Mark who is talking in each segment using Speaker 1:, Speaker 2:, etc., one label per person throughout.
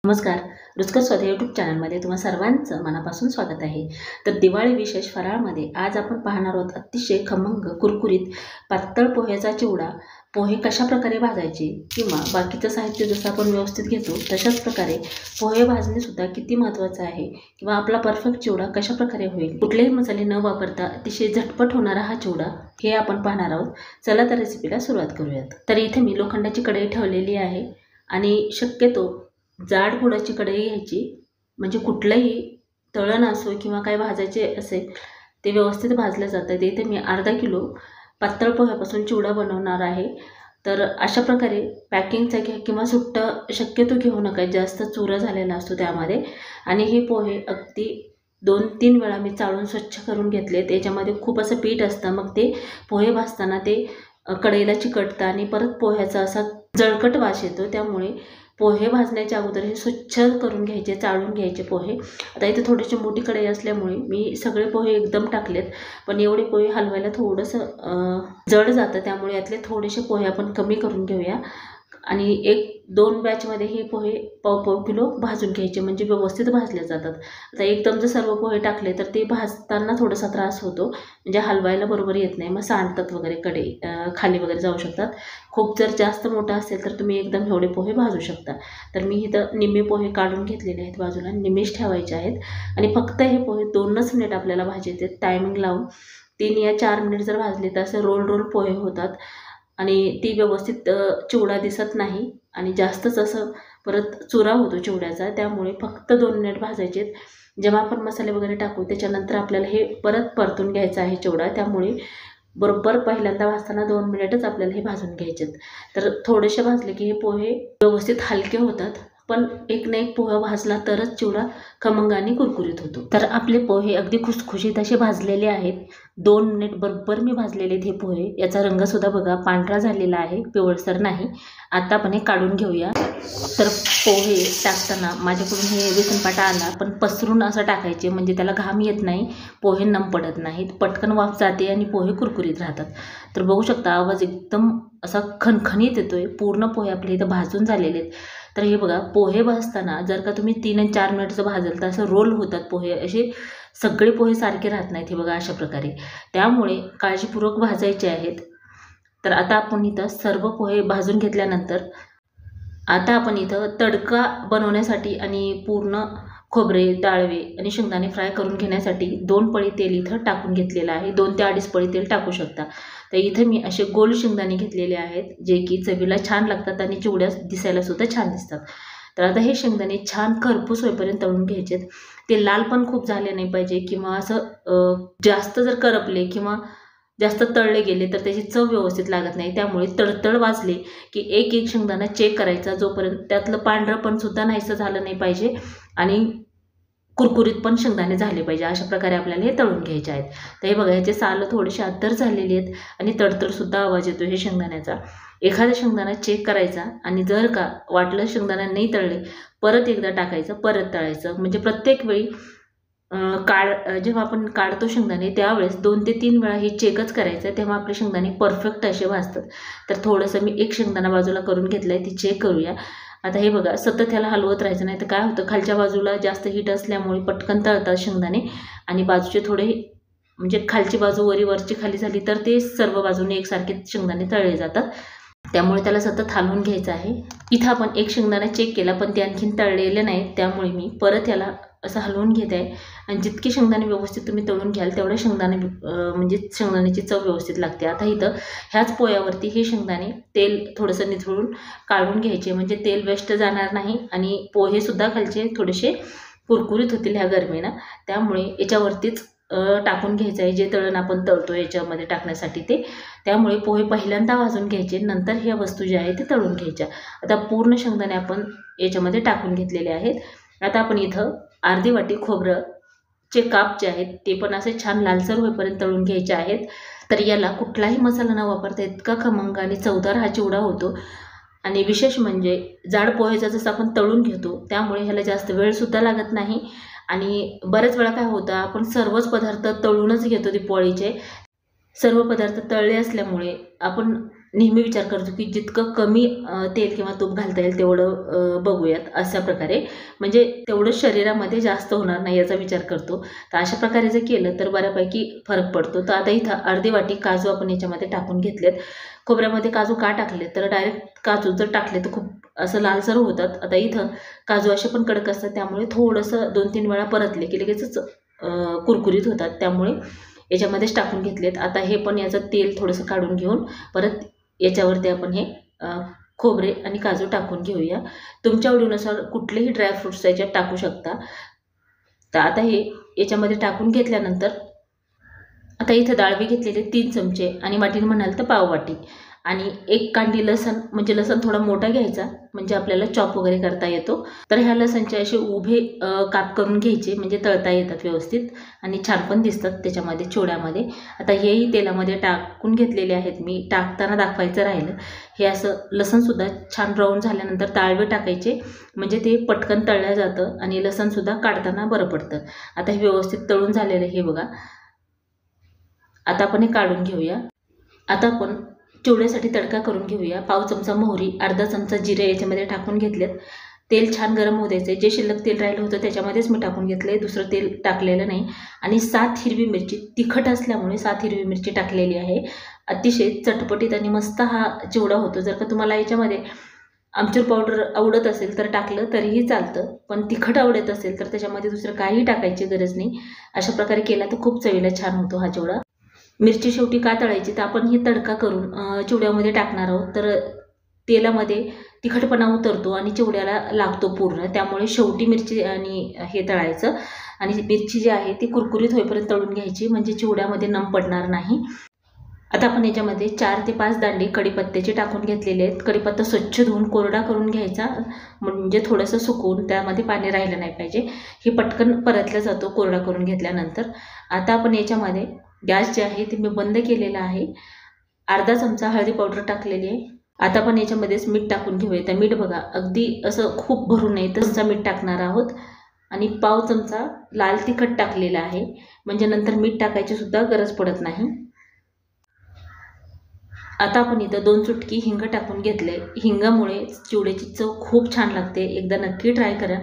Speaker 1: नमस्कार. रुचकर स्वाद यूट्यूब चॅनलमध्ये तुम्हा सर्वांचं मनापासून स्वागत आहे. तर दिवाळी विशेष फराळमध्ये आज आपण पाहणार आहोत अतिशय खमंग कुरकुरीत पातळ पोह्याचा चिवडा. पोहे कशा प्रकारे भाजायचे किंवा बाकीचं साहित्य जसं आपण व्यवस्थित घेतो तशाच प्रकारे पोहे भाजणे सुद्धा किती महत्त्वाचं आहे किंवा आपला परफेक्ट चिवडा कशा प्रकारे होईल, कुठलेही मसाले न वापरता अतिशय झटपट होणारा हा चिवडा हे आपण पाहणार आहोत. चला तर रेसिपीला सुरुवात करूयात. तर इथे मी लोखंडाची कढई ठेवलेली आहे आणि शक्यतो जाड बुडाची कढई घ्यायची, म्हणजे कुठलंही तळण असो किंवा काय भाजायचे असेल ते व्यवस्थित भाजलं जातं. इथे मी अर्धा किलो पातळ पोह्यापासून चिवडा बनवणार आहे. तर अशा प्रकारे पॅकिंगचा घ्या किंवा सुट्टं शक्यतो घेऊ नका, जास्त चुरा झालेला असतो त्यामध्ये. आणि हे पोहे अगदी 2-3 वेळा मी चाळून स्वच्छ करून घेतले. त्याच्यामध्ये खूप असं पीठ असतं, मग ते पोहे भाजताना ते कढईला चिकटतं आणि परत पोह्याचा असा जळकट वास येतो. त्यामुळे पोहे भाजण्याच्या अगोदर हे स्वच्छ करून घ्यायचे, चाळून घ्यायचे पोहे. आता इथे थोडीशी मोठी कढई असल्यामुळे मी सगळे पोहे एकदम टाकलेत, पण एवढे पोहे हलवायला थोडंसं जड जातं, त्यामुळे यातले थोडेसे पोहे आपण कमी करून घेऊया. आणि 1-2 बॅचमध्ये हे पोहे पाव किलो भाजून घ्यायचे, म्हणजे व्यवस्थित भाजले जातात. आता एकदम जर सर्व पोहे टाकले तर ते भाजताना थोडासा त्रास होतो, म्हणजे हलवायला बरोबर येत नाही, मग सांडतात वगैरे, कढई खाली वगैरे जाऊ शकतात. खूप जर जास्त मोठा असेल तर तुम्ही एकदम एवढे पोहे भाजू शकता. तर मी इथं निम्मे पोहे काढून घेतलेले आहेत बाजूला, निम्मेच ठेवायचे आहेत. आणि फक्त हे पोहे 2च मिनिट आपल्याला भाजायचे, टायमिंग लावून. 3 या 4 मिनिट जर भाजले तर असे रोल पोहे होतात आणि ती व्यवस्थित चिवडा दिसत नाही आणि जास्तच असं परत चुरा होतो चिवड्याचा. त्यामुळे फक्त 2 मिनिट भाजायचे. जेव्हा आपण मसाले वगैरे टाकू त्याच्यानंतर आपल्याला हे परत परतून घ्यायचं आहे चिवडा, त्यामुळे बरोबर पहिल्यांदा भाजताना 2 मिनिटच आपल्याला हे भाजून घ्यायचेत. तर थोडेसे भाजले की हे पोहे व्यवस्थित हलके होतात, पण एक ना एक पोहा भाजला तरच चिवडा खमंग आणि कुरकुरीत होतो. तर आपले पोहे अगदी खुसखुशीत असे भाजलेले आहेत. 2 मिनिट बरोबर मी भाजलेले आहेत हे पोहे. याचा रंगसुद्धा बघा पांढरा झालेला आहे, पिवळसर नाही. आता आपण हे काढून घेऊया. तर पोहे टाकताना माझ्याकडून हे बेसनपाटा आला, पण पसरून असं टाकायचे, म्हणजे त्याला घाम येत नाही, पोहे नम पडत नाहीत, पटकन वाफ जाते आणि पोहे कुरकुरीत राहतात. तर बघू शकता आवाज एकदम असा खणखणीत येतोय. पूर्ण पोहे आपले इथं भाजून झालेले आहेत. तर हे बघा, पोहे भाजताना जर का तुम्ही 3 आणि 4 मिनिटचं भाजलं तर असं रोल होतात पोहे, असे सगळे पोहे सारखे राहत नाहीत. हे बघा अशा प्रकारे, त्यामुळे काळजीपूर्वक भाजायचे आहेत. तर आता आपण इथं सर्व पोहे भाजून घेतल्यानंतर आता आपण इथं तडका बनवण्यासाठी आणि पूर्ण खोबरे, डाळवे आणि शेंगदाणे फ्राय करून घेण्यासाठी 2 पळी तेल इथं टाकून घेतलेलं आहे. 2 ते 2.5 पळी तेल टाकू शकता. तर इथं मी असे गोल शेंगदाणे घेतलेले आहेत, जे की चवीला छान लागतात आणि चिवड्या दिसायला सुद्धा छान दिसतात. तर आता हे शेंगदाणे छान खरपूस होईपर्यंत तळून घ्यायचेत. ते लाल पण खूप झाले नाही पाहिजे किंवा असं जास्त जर करपले किंवा जास्त तळले गेले तर त्याची चव व्यवस्थित लागत नाही. त्यामुळे तळतळ वाजले की एक शेंगदाणा चेक करायचा, जोपर्यंत त्यातलं पांढरं पण सुद्धा नाहीसं झालं नाही पाहिजे आणि कुरकुरीत पण शेंगदाणे झाले पाहिजे. अशा प्रकारे आपल्याला हे तळून घ्यायचे आहेत. तर हे बघा, ह्याचे सालं थोडेसे अद्दर झालेली आहेत आणि तडतडसुद्धा आवाज येतो हे शेंगदाण्याचा. एखादा शेंगदाणा चेक करायचा आणि जर का वाटलं शेंगदाणा नाही तळले, परत एकदा टाकायचं, परत तळायचं. म्हणजे प्रत्येक वेळी जेव्हा आपण काढतो शेंगदाणे त्यावेळेस 2 ते 3 वेळा हे चेकच करायचं, तेव्हा आपले शेंगदाणे परफेक्ट असे भाजतात. तर थोडंसं मी एक शेंगदाणा बाजूला करून घेतलं आहे, ती चेक करूया. आता हे बघा, सतत ह्याला हलवत राहायचं, नाही तर काय होतं, खालच्या बाजूला जास्त हीट असल्यामुळे पटकन तळतात शेंगदाणे आणि बाजूचे थोडे, म्हणजे खालची बाजू वरची खाली झाली तर ते सर्व बाजूने एकसारखे शेंगदाणे तळले जातात. त्यामुळे त्याला सतत हलवून घ्यायचं आहे. इथं आपण एक शेंगदाणा चेक केला, पण ते आणखीन तळलेले नाहीत, त्यामुळे मी परत याला असं हलवून घेत आहे. आणि जितके शेंगदाणे व्यवस्थित तुम्ही तळून घ्याल तेवढे शेंगदाणे म्हणजे शेंगदाण्याची चव व्यवस्थित लागते. आता इथं ह्याच पोह्यावरती हे शेंगदाणे तेल थोडंसं निथळून काढून घ्यायचे, म्हणजे तेल वेस्ट जाणार नाही आणि पोहेसुद्धा खालचे थोडेसे कुरकुरीत होतील ह्या गरमीनं. त्यामुळे याच्यावरतीच टाकून घ्यायचं आहे, जे तळण आपण तळतो याच्यामध्ये टाकण्यासाठी ते. त्यामुळे पोहे पहिल्यांदा भाजून घ्यायचे, नंतर ह्या वस्तू ज्या आहेत ते तळून घ्यायच्या. आता पूर्ण शेंगदाणे आपण याच्यामध्ये टाकून घेतलेले आहेत. आता आपण इथं अर्धी वाटी खोबरंचे काप जे आहेत ते पण असे छान लालसर होईपर्यंत तळून घ्यायचे आहेत. तर याला कुठलाही मसाला न वापरता इतका खमंग आणि चवदार हा चिवडा होतो. आणि विशेष म्हणजे जाड पोहेचा जसं आपण तळून घेतो त्यामुळे ह्याला जास्त वेळसुद्धा लागत नाही. आणि बऱ्याच वेळा काय होतं, आपण सर्वच पदार्थ तळूनच घेतो दिवाळीचे. सर्व पदार्थ तळले असल्यामुळे आपण नेहमी विचार करतो की जितकं कमी तेल किंवा तूप घालता येईल तेवढं बघूयात अशा प्रकारे, म्हणजे तेवढं शरीरामध्ये जास्त होणार नाही याचा विचार करतो. तर अशा प्रकारे जर केलं तर बऱ्यापैकी फरक पडतो. तर आता इथं अर्धी वाटी काजू आपण याच्यामध्ये टाकून घेतलेत. खोबऱ्यामध्ये काजू का टाकले तर डायरेक्ट काजू जर टाकले तर खूप असं लालसर होतात. आता इथं काजू असे पण कडक असतात, त्यामुळे थोडंसं 2-3 वेळा परतले की लगेचच कुरकुरीत होतात, त्यामुळे याच्यामध्येच टाकून घेतलेत. आता हे पण याचं तेल थोडंसं काढून घेऊन परत याच्यावरती आपण हे खोबरे आणि काजू टाकून घेऊया. तुमच्या आवडीनुसार कुठलेही ड्रायफ्रूट्स याच्यात टाकू शकता. तर आता हे याच्यामध्ये टाकून घेतल्यानंतर आता इथं डाळ बी घेतलेले 3 चमचे आणि वाटीने म्हणाल तर पाव वाटी आणि 1 कांडी लसण, म्हणजे लसण थोडा मोठा घ्यायचा म्हणजे आपल्याला चॉप वगैरे करता येतो. तर ह्या लसणचे असे उभे काप करून घ्यायचे म्हणजे तळता येतात व्यवस्थित आणि छान पण दिसतात त्याच्यामध्ये चिवड्यामध्ये. आता हेही तेलामध्ये टाकून घेतलेले आहेत मी, टाकताना दाखवायचं राहिलं. हे असं लसणसुद्धा छान ब्राऊन झाल्यानंतर ताळवे टाकायचे म्हणजे ते पटकन तळलं जातं आणि लसणसुद्धा काढताना बरं पडतं. आता हे व्यवस्थित तळून झालेलं हे बघा. आता आपण हे काढून घेऊया. आता आपण चिवड्यासाठी तडका करून घेऊया. पाव चमचा मोहरी, अर्धा चमचा जिरे याच्यामध्ये टाकून घेतलेत. तेल छान गरम होऊ द्यायचे. जे शिल्लक तेल राहिलं होतं त्याच्यामध्येच मी टाकून घेतले, दुसरं तेल टाकलेलं नाही. आणि 7 हिरवी मिरची, तिखट असल्यामुळे 7 हिरवी मिरची टाकलेली आहे. अतिशय चटपटीत आणि मस्त हा चिवडा होतो. जर का तुम्हाला याच्यामध्ये आमचूर पावडर आवडत असेल तर टाकलं तरीही चालतं, पण तिखट आवडत असेल तर त्याच्यामध्ये दुसरं काहीही टाकायची गरज नाही. अशा प्रकारे केला तर खूप चवीला छान होतो हा चिवडा. मिरची शेवटी का तळायची तर आपण ही तडका करून चिवड्यामध्ये टाकणार आहोत, तर तेलामध्ये तिखटपणा उतरतो आणि चिवड्याला लागतो पूर्ण, त्यामुळे शेवटी मिरची आणि हे तळायचं. आणि मिरची जी आहे ती कुरकुरीत होईपर्यंत तळून घ्यायची म्हणजे चिवड्यामध्ये नम पडणार नाही. आता आपण याच्यामध्ये 4 ते 5 दांडे कढीपत्त्याचे टाकून घेतलेले आहेत. कढीपत्ता स्वच्छ धुवून कोरडा करून घ्यायचा म्हणजे थोडंसं सुकवून, त्यामध्ये पाणी राहिलं नाही पाहिजे. हे पटकन परतला जातो कोरडा करून घेतल्यानंतर. आता आपण याच्यामध्ये गॅस जे आहे ते मी बंद केलेला आहे. अर्धा चमचा हळदी पावडर टाकलेली आहे. आता आपण याच्यामध्येच मीठ टाकून घेऊया. तर मीठ बघा अगदी असं खूप भरून नाही तसंच मीठ टाकणार आहोत. आणि पाव चमचा लाल तिखट टाकलेला आहे म्हणजे नंतर मीठ टाकायची सुद्धा गरज पडत नाही. आता आपण इथं 2 चुटकी हिंग टाकून घेतले. हिंगामुळे चिवड्याची चव खूप छान लागते, एकदा नक्की ट्राय करा.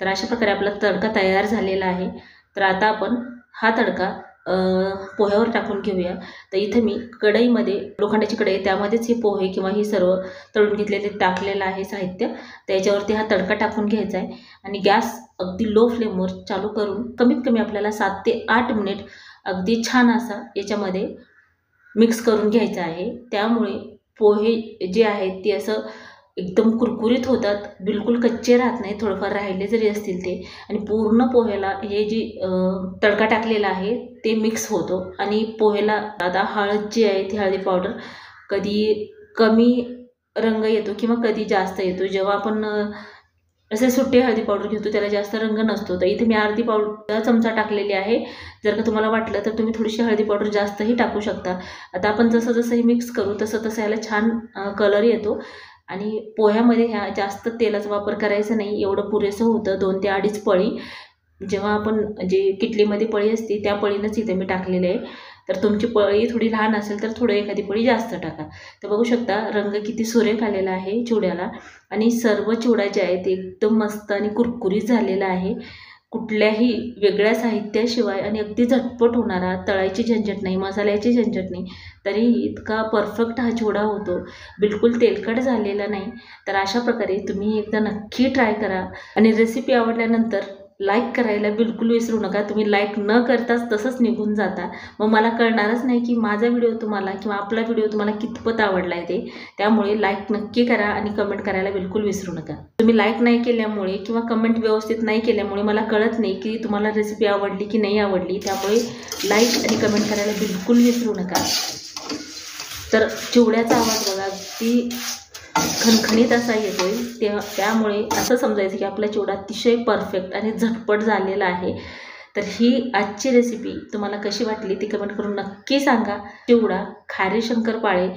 Speaker 1: तर अशा प्रकारे आपला तडका तयार झालेला आहे. तर आता आपण हा तडका पोह्यावर टाकून घेऊया. तर इथे मी कढईमध्ये, लोखंडाची कढई, त्यामध्येच हे पोहे किंवा हे सर्व तळून घेतलेले टाकलेलं आहे साहित्य. त्याच्यावरती हा तडका टाकून घ्यायचा आहे आणि गॅस अगदी लो फ्लेमवर चालू करून कमीत कमी आपल्याला 7 ते 8 मिनिट अगदी छान असा याच्यामध्ये मिक्स करून घ्यायचं आहे. त्यामुळे पोहे जे आहेत ते असं एकदम कुरकुरीत होतात, बिलकुल कच्चे राहत नाही, थोडंफार राहिले जरी असतील ते. आणि पूर्ण पोह्याला हे जी तडका टाकलेला आहे ते मिक्स होतो. आणि पोह्याला आता हळद जी आहे ती हळदी पावडर कधी कमी रंग येतो किंवा कधी जास्त येतो. जेव्हा आपण असे सुट्टे हळदी पावडर घेतो त्याला जास्त रंग नसतो. तर इथे मी अर्धी चमचा टाकलेली आहे. जर का तुम्हाला वाटलं तर तुम्ही थोडीशी हळदी पावडर जास्तही टाकू शकता. आता आपण जसं जसं हे मिक्स करू तसं तसं याला छान कलर येतो. आणि पोह्यामध्ये ह्या जास्त तेलाचा वापर करायचा नाही, एवढं पुरेसं होतं. 2 ते 2.5 पळी, जेव्हा आपण जे किटलीमध्ये पळी असते त्या पळीनंच इथे मी टाकलेले आहे. तर तुमची पळी थोडी लहान असेल तर थोडं एखादी पळी जास्त टाका. तर बघू शकता रंग किती सुरेख आलेला आहे चिवड्याला. आणि सर्व चिवडा जे आहे ते एकदम मस्त आणि कुरकुरीत झालेला आहे. कुठल्याही वेगळ्या साहित्याशिवाय आणि अगदी झटपट होणारा, तळायची झंझट नाही, मसाल्याची झंझट नाही, तरीही इतका परफेक्ट हा चिवडा होतो, बिलकुल तेलकट झालेला नाही. तर अशा प्रकारे तुम्ही एकदा नक्की ट्राय करा. आणि रेसिपी आवडल्यानंतर लाईक करायला बिलकुल विसरू नका. तुम्ही लाईक न करताच तसंच निघून जाता, मग मला कळणारच नाही की माझा व्हिडिओ तुम्हाला किंवा आपला व्हिडिओ तुम्हाला कितपत आवडला आहे ते. त्यामुळे लाईक नक्की करा आणि कमेंट करायला बिलकुल विसरू नका. तुम्ही लाईक नाही केल्यामुळे किंवा कमेंट व्यवस्थित नाही केल्यामुळे मला कळत नाही की तुम्हाला रेसिपी आवडली की नाही आवडली. त्यामुळे लाईक आणि कमेंट करायला बिलकुल विसरू नका. तर चिवड्याचा आवाज बघा अगदी खणखणीत असा येतोय, त्यामुळे असं समजायचं की आपला चिवडा अतिशय परफेक्ट आणि झटपट झालेला आहे. तर ही आजची रेसिपी तुम्हाला कशी वाटली ती कमेंट करून नक्की सांगा. चिवडा, खारे शंकरपाळे,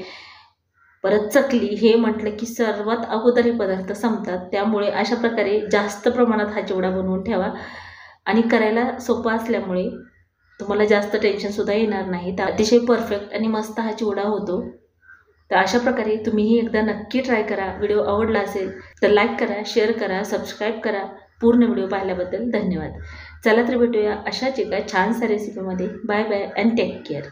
Speaker 1: परत चकली हे म्हटलं की सर्वात अगोदर हे पदार्थ संपतात. त्यामुळे अशा प्रकारे जास्त प्रमाणात हा चिवडा बनवून ठेवा आणि करायला सोपा असल्यामुळे तुम्हाला जास्त टेन्शनसुद्धा येणार नाही. तर अतिशय परफेक्ट आणि मस्त हा चिवडा होतो. तर अशा प्रकारे तुम्हीही एकदा नक्की ट्राय करा. व्हिडिओ आवडला असेल तर लाईक करा, शेअर करा, सबस्क्राईब करा. पूर्ण व्हिडिओ पाहिल्याबद्दल धन्यवाद. चला तर भेटूया अशाच एका छानशा रेसिपीमध्ये. Bye bye and take care.